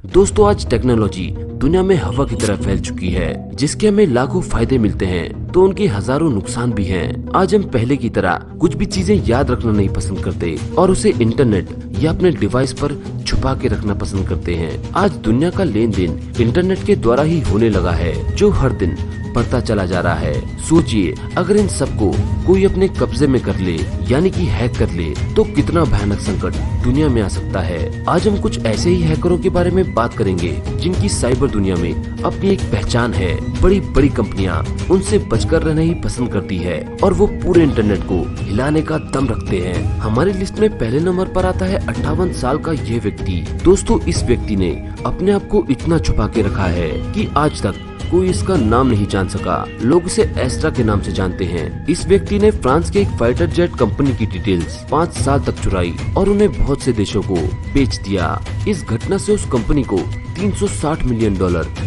दोस्तों आज टेक्नोलॉजी दुनिया में हवा की तरह फैल चुकी है, जिसके हमें लाखों फायदे मिलते हैं तो उनके हजारों नुकसान भी हैं। आज हम पहले की तरह कुछ भी चीजें याद रखना नहीं पसंद करते और उसे इंटरनेट या अपने डिवाइस पर छुपा के रखना पसंद करते हैं। आज दुनिया का लेन देन इंटरनेट के द्वारा ही होने लगा है, जो हर दिन बढ़ता चला जा रहा है। सोचिए अगर इन सबको कोई अपने कब्जे में कर ले, यानी कि हैक कर ले, तो कितना भयानक संकट दुनिया में आ सकता है। आज हम कुछ ऐसे ही हैकरों के बारे में बात करेंगे जिनकी साइबर दुनिया में अपनी एक पहचान है। बड़ी बड़ी कंपनियां उनसे बचकर रहना ही पसंद करती है और वो पूरे इंटरनेट को हिलाने का दम रखते हैं। हमारी लिस्ट में पहले नंबर पर आता है 58 साल का ये व्यक्ति। दोस्तों इस व्यक्ति ने अपने आप को इतना छुपा के रखा है कि आज तक कोई इसका नाम नहीं जान सका। लोग इसे एस्ट्रा के नाम से जानते हैं। इस व्यक्ति ने फ्रांस के एक फाइटर जेट कंपनी की डिटेल्स 5 साल तक चुराई और उन्हें बहुत से देशों को बेच दिया। इस घटना से उस कंपनी को $360 मिलियन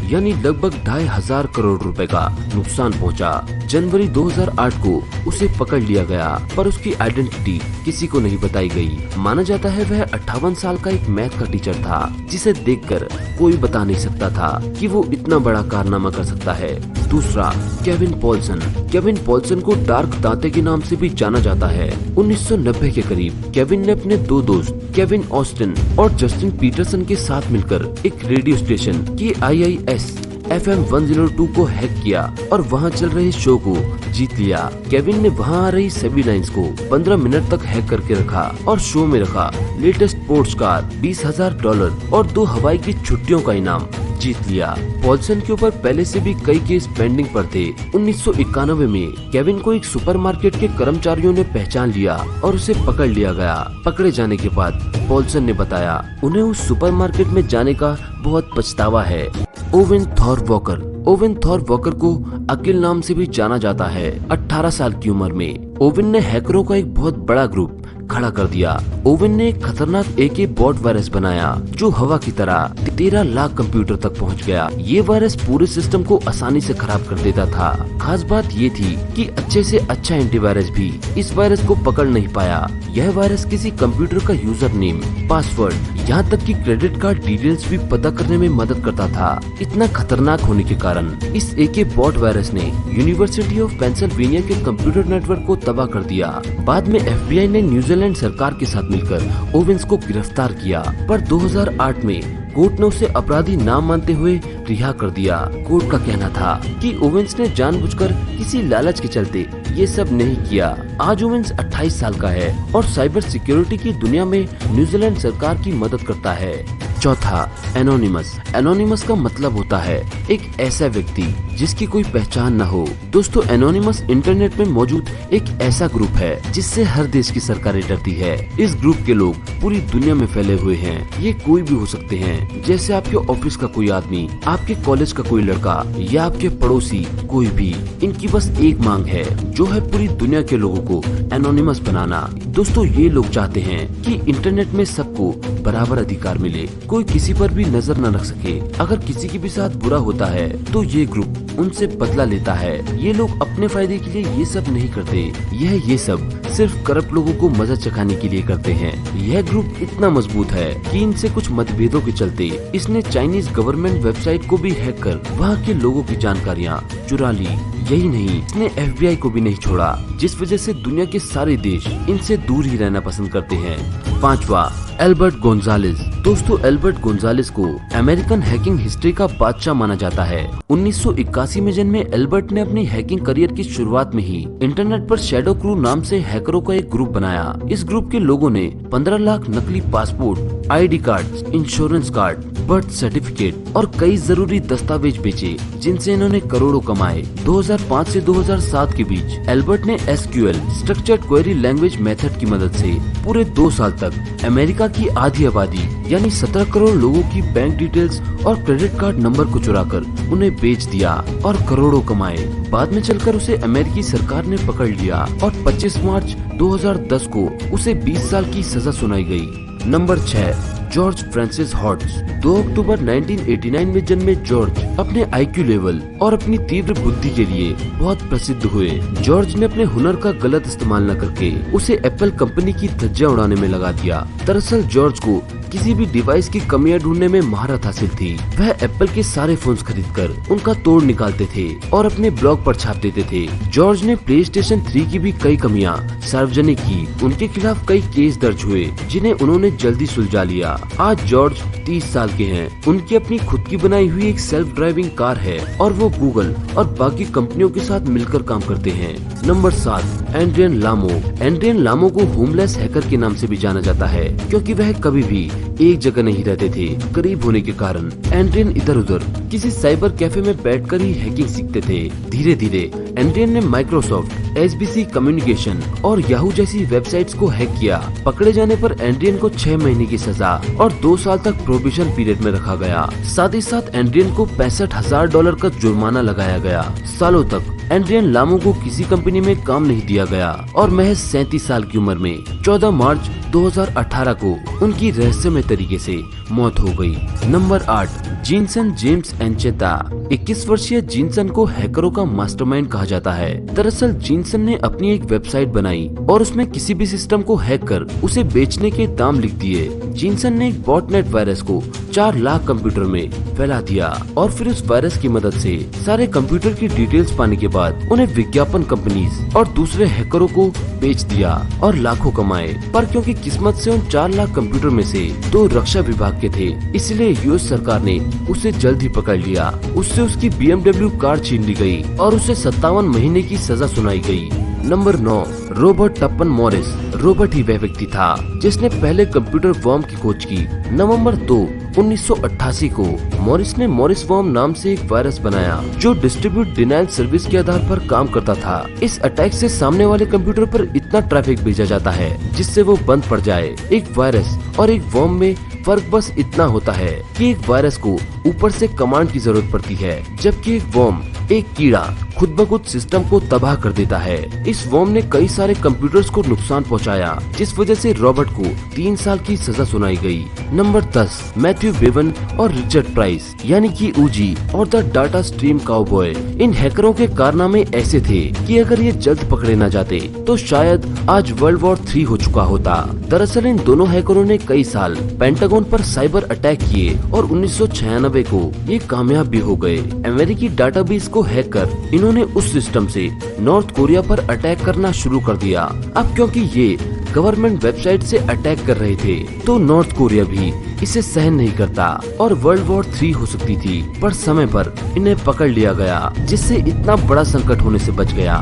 यानी लगभग 2,500 करोड़ रुपए का नुकसान पहुंचा। जनवरी 2008 को उसे पकड़ लिया गया, पर उसकी आइडेंटिटी किसी को नहीं बताई गई। माना जाता है वह 58 साल का एक मैथ का टीचर था, जिसे देखकर कोई बता नहीं सकता था कि वो इतना बड़ा कारनामा कर सकता है। दूसरा, केविन पॉल्सन। केविन पॉल्सन को डार्क दांते के नाम से भी जाना जाता है। 1990 के करीब केविन ने अपने 2 दोस्त केविन ऑस्टिन और जस्टिन पीटरसन के साथ मिलकर एक रेडियो स्टेशन KIIS FM 102 को हैक किया और वहां चल रहे शो को जीत लिया। केविन ने वहां आ रही सभी लाइंस को 15 मिनट तक हैक करके रखा और शो में रखा लेटेस्ट स्पोर्ट्स कार, $20,000 और 2 हवाई की छुट्टियों का इनाम जीत लिया। पॉल्सन के ऊपर पहले से भी कई केस पेंडिंग पर थे। 1991 में केविन को एक सुपरमार्केट के कर्मचारियों ने पहचान लिया और उसे पकड़ लिया गया। पकड़े जाने के बाद पॉल्सन ने बताया उन्हें उस सुपरमार्केट में जाने का बहुत पछतावा है। Owen Thor Walker. Owen Thor Walker को अकिल नाम से भी जाना जाता है। 18 साल की उम्र में ओवेन ने हैकरों का एक बहुत बड़ा ग्रुप खड़ा कर दिया। ओवेन ने एक खतरनाक AK बॉट वायरस बनाया जो हवा की तरह 13 लाख कंप्यूटर तक पहुंच गया। ये वायरस पूरे सिस्टम को आसानी से खराब कर देता था। खास बात ये थी कि अच्छे से अच्छा एंटीवायरस भी इस वायरस को पकड़ नहीं पाया। यह वायरस किसी कंप्यूटर का यूजर नेम, पासवर्ड, यहाँ तक कि क्रेडिट कार्ड डिटेल्स भी पता करने में मदद करता था। इतना खतरनाक होने के कारण इस AK बॉट वायरस ने यूनिवर्सिटी ऑफ पेंसिल्वेनिया के कंप्यूटर नेटवर्क को तबाह कर दिया। बाद में FBI ने न्यूजीलैंड सरकार के साथ मिलकर ओवेंस को गिरफ्तार किया, पर 2008 में कोर्ट ने उसे अपराधी ना मानते हुए रिहा कर दिया। कोर्ट का कहना था कि ओवेंस ने जानबूझकर किसी लालच के चलते ये सब नहीं किया। आज ओवेंस 28 साल का है और साइबर सिक्योरिटी की दुनिया में न्यूजीलैंड सरकार की मदद करता है। चौथा, एनोनिमस। एनोनिमस का मतलब होता है एक ऐसा व्यक्ति जिसकी कोई पहचान न हो। दोस्तों एनोनिमस इंटरनेट में मौजूद एक ऐसा ग्रुप है जिससे हर देश की सरकारें डरती है। इस ग्रुप के लोग पूरी दुनिया में फैले हुए हैं। ये कोई भी हो सकते हैं, जैसे आपके ऑफिस का कोई आदमी, आपके कॉलेज का कोई लड़का या आपके पड़ोसी, कोई भी। इनकी बस एक मांग है, जो है पूरी दुनिया के लोगों को एनोनिमस बनाना। दोस्तों ये लोग चाहते हैं कि इंटरनेट में सबको बराबर अधिकार मिले, कोई किसी पर भी नजर न रख सके। अगर किसी के भी साथ बुरा होता है तो ये ग्रुप उनसे बदला लेता है। ये लोग अपने फायदे के लिए ये सब नहीं करते। ये सब सिर्फ करप्ट लोगों को मजा चखाने के लिए करते हैं। यह ग्रुप इतना मजबूत है कि इनसे कुछ मतभेदों के चलते इसने चाइनीज गवर्नमेंट वेबसाइट को भी हैक कर वहाँ के लोगों की जानकारियाँ चुरा ली। यही नहीं, इसने FBI को भी नहीं छोड़ा, जिस वजह से दुनिया के सारे देश इनसे दूर ही रहना पसंद करते हैं। 5वां, एल्बर्ट गोंजालेस। दोस्तों एल्बर्ट गोंजालेस को अमेरिकन हैकिंग हिस्ट्री का बादशाह माना जाता है। 1981 में जन्मे एल्बर्ट ने अपनी हैकिंग करियर की शुरुआत में ही इंटरनेट पर शैडो क्रू नाम से हैकरों का एक ग्रुप बनाया। इस ग्रुप के लोगों ने 15 लाख नकली passport, ID card, insurance card, birth certificate और कई जरूरी दस्तावेज बेचे, जिनसे इन्होंने करोड़ों कमाए। 2005 से 2007 के बीच एल्बर्ट ने SQL structured query language method की मदद से पूरे 2 साल तक अमेरिका की आधी आबादी यानी 17 करोड़ लोगों की बैंक डिटेल्स और क्रेडिट कार्ड नंबर को चुराकर उन्हें बेच दिया और करोड़ों कमाए। बाद में चलकर उसे अमेरिकी सरकार ने पकड़ लिया और 25 मार्च 2010 को उसे 20 साल की सजा सुनाई गई। Number 6, George Francis hots. 2 अक्टूबर 1989 में जन्मे जॉर्ज अपने IQ लेवल और अपनी तीव्र बुद्धि के लिए बहुत प्रसिद्ध हुए। जॉर्ज ने अपने हुनर का गलत इस्तेमाल न करके उसे एप्पल कंपनी की धज्जियां उड़ाने में लगा दिया। दरअसल जॉर्ज को किसी भी डिवाइस की कमियां ढूंढने में महारत हासिल थी। वह एप्पल के सारे फोन्स खरीदकर उनका तोड़ निकालते थे और अपने ब्लॉग पर छाप देते थे। जॉर्ज ने PlayStation 3 की भी कई कमियां सार्वजनिक की। उनके खिलाफ कई केस दर्ज हुए जिन्हें उन्होंने जल्दी सुलझा लिया। आज जॉर्ज 30 साल के हैं। उनकी अपनी खुद की बनाई हुई एक सेल्फ ड्राइविंग कार है और वो गूगल और बाकी कंपनियों के साथ मिलकर काम करते हैं। नंबर 7, एड्रियन लामो। एड्रियन लामो को होमलेस हैकर के नाम से भी जाना जाता है क्योंकि वह कभी भी एक जगह नहीं रहते थे। गरीब होने के कारण एड्रियन इधर उधर किसी साइबर कैफे में बैठकर ही हैकिंग सीखते थे। धीरे धीरे एड्रियन ने माइक्रोसॉफ्ट, SBC कम्युनिकेशन और याहू जैसी वेबसाइट्स को हैक किया। पकड़े जाने पर एड्रियन को 6 महीने की सजा और 2 साल तक प्रोबिशन पीरियड में रखा गया। साथ ही साथ एड्रियन को $65,000 का जुर्माना लगाया गया। सालों तक एड्रियन लामो को किसी कंपनी में काम नहीं दिया गया और महज 37 साल की उम्र में 14 मार्च 2018 को उनकी रहस्यमय तरीके से मौत हो गई। Number 8, Jinson James एंचेता। 21 वर्षीय जिनसन को हैकरों का मास्टरमाइंड कहा जाता है। दरअसल जिनसन ने अपनी एक वेबसाइट बनाई और उसमें किसी भी सिस्टम को हैक कर उसे बेचने के दाम लिख दिए। जिनसन ने एक बॉटनेट वायरस को 4 लाख कंप्यूटर में फैला दिया और फिर उस वायरस की मदद से सारे कंप्यूटर की डिटेल्स पाने के बाद उन्हें विज्ञापन कंपनीज और दूसरे हैकरों को बेच दिया और लाखों कमाए। पर क्योंकि किस्मत से उन 4 लाख कंप्यूटर में से 2 रक्षा विभाग के थे, इसलिए US सरकार ने उसे जल्द ही पकड़ लिया। उससे उसकी BMW कार छीन ली गई और उसे 57 महीने की सजा सुनाई गई। Number 9, Robert टपन Morris. रॉबर्ट ही वह व्यक्ति था जिसने पहले कंप्यूटर वर्म की खोज की। नवंबर 2, 1988 को मॉरिस ने मॉरिस वर्म नाम से एक वायरस बनाया जो डिस्ट्रीब्यूट डिनाइल सर्विस के आधार पर काम करता था। इस अटैक से सामने वाले कंप्यूटर पर इतना ट्रैफिक भेजा जाता है जिससे वो बंद पड़ जाए। एक वायरस और एक वर्म में फर्क बस इतना होता है कि एक वायरस को ऊपर से कमांड की जरूरत पड़ती है, जबकि एक वर्म, एक कीड़ा, खुद ब खुद सिस्टम को तबाह कर देता है। इस वर्म ने कई सारे कंप्यूटर्स को नुकसान पहुंचाया, जिस वजह से रॉबर्ट को 3 साल की सजा सुनाई गई। नंबर 10, मैथ्यू बेवन और रिचर्ड प्राइस यानी कि ऊजी और द डाटा स्ट्रीम काउबॉय। इन हैकरों के कारनामे ऐसे थे कि अगर ये जल्द पकड़े न जाते तो शायद आज वर्ल्ड वॉर 3 हो चुका होता। दरअसल इन दोनों हैकरों ने कई साल पेंटागन पर साइबर अटैक किए और 1996 को ये कामयाब भी हो गए। अमेरिकी डाटाबेस को हैक कर इन्होंने उस सिस्टम से नॉर्थ कोरिया पर अटैक करना शुरू कर दिया। अब क्योंकि ये गवर्नमेंट वेबसाइट से अटैक कर रहे थे तो नॉर्थ कोरिया भी इसे सहन नहीं करता और वर्ल्ड वॉर 3 हो सकती थी, पर समय पर इन्हें पकड़ लिया गया जिससे इतना बड़ा संकट होने से बच गया।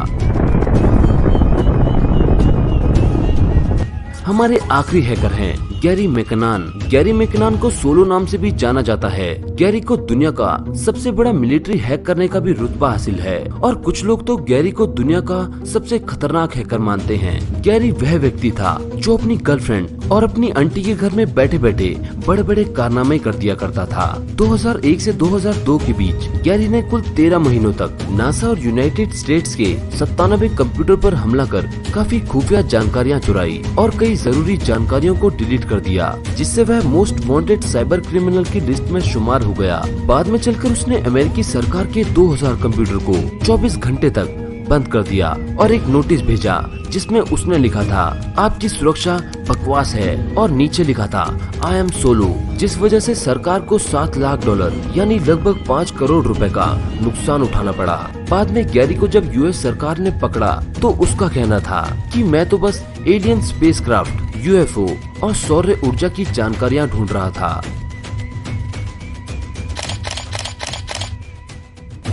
हमारे आखिरी हैकर हैं गैरी मैकनान। गैरी मैकनान को सोलो नाम से भी जाना जाता है। गैरी को दुनिया का सबसे बड़ा मिलिट्री हैक करने का भी रुतबा हासिल है और कुछ लोग तो गैरी को दुनिया का सबसे खतरनाक हैकर मानते हैं। गैरी वह व्यक्ति था जो अपनी गर्लफ्रेंड और अपनी आंटी के घर में बैठे बैठे बड़े बड़े कारनामे कर दिया करता था। 2001 से 2002 के बीच गैरी ने कुल 13 महीनों तक नासा और यूनाइटेड स्टेट्स के 97 कंप्यूटर पर हमला कर काफी खुफिया जानकारियां चुराई और कई जरूरी जानकारियों को डिलीट कर दिया, जिससे वह मोस्ट वांटेड साइबर क्रिमिनल की लिस्ट में शुमार हो गया। बाद में चलकर उसने अमेरिकी सरकार के 2000 कंप्यूटर को 24 घंटे तक बंद कर दिया और एक नोटिस भेजा जिसमें उसने लिखा था आपकी सुरक्षा बकवास है और नीचे लिखा था आई एम सोलो, जिस वजह से सरकार को $7 लाख यानी लगभग 5 करोड़ रुपए का नुकसान उठाना पड़ा। बाद में गैरी को जब US सरकार ने पकड़ा तो उसका कहना था कि मैं तो बस एलियन स्पेसक्राफ्ट, UFO और सौर ऊर्जा की जानकारियां ढूंढ रहा था।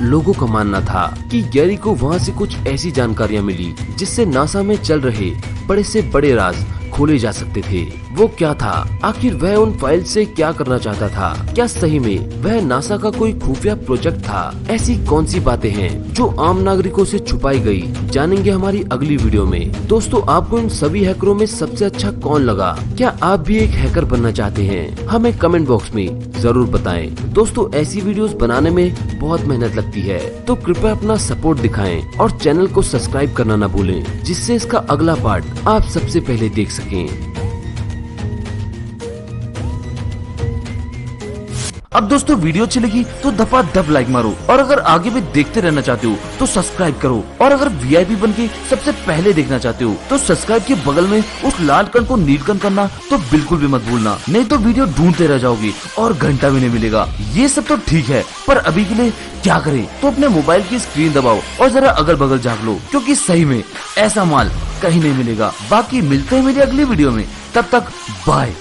लोगों का मानना था कि गैरी को वहां से कुछ ऐसी जानकारियां मिली जिससे नासा में चल रहे बड़े से बड़े राज खोले जा सकते थे। वो क्या था? आखिर वह उन फाइल से क्या करना चाहता था? क्या सही में वह नासा का कोई खुफिया प्रोजेक्ट था? ऐसी कौन सी बातें हैं जो आम नागरिकों से छुपाई गई, जानेंगे हमारी अगली वीडियो में। दोस्तों, आपको इन सभी हैकरों में सबसे अच्छा कौन लगा? क्या आप भी एक हैकर बनना चाहते हैं? हमें कमेंट बॉक्स में जरूर बताएं। दोस्तों, ऐसी वीडियोस बनाने में बहुत मेहनत लगती है, तो कृपया अपना सपोर्ट दिखाएं और चैनल को सब्सक्राइब करना न भूलें, जिससे इसका अगला पार्ट आप सबसे पहले देख सकें। अब दोस्तों वीडियो अच्छी लगी तो धपाधप लाइक मारो, और अगर आगे भी देखते रहना चाहते हो तो सब्सक्राइब करो, और अगर VIP बन के सबसे पहले देखना चाहते हो तो सब्सक्राइब के बगल में उस लाल कण को नीलकंठ करना तो बिल्कुल भी मत भूलना, नहीं तो वीडियो ढूंढते रह जाओगे और घंटा भी नहीं मिलेगा। ये सब तो ठीक है, पर अभी के लिए क्या करें, तो अपने मोबाइल की स्क्रीन दबाओ और जरा अगल बगल झाँक लो, क्योंकि सही में ऐसा माल कहीं नहीं मिलेगा। बाकी मिलते हैं मेरी अगली वीडियो में, तब तक बाय।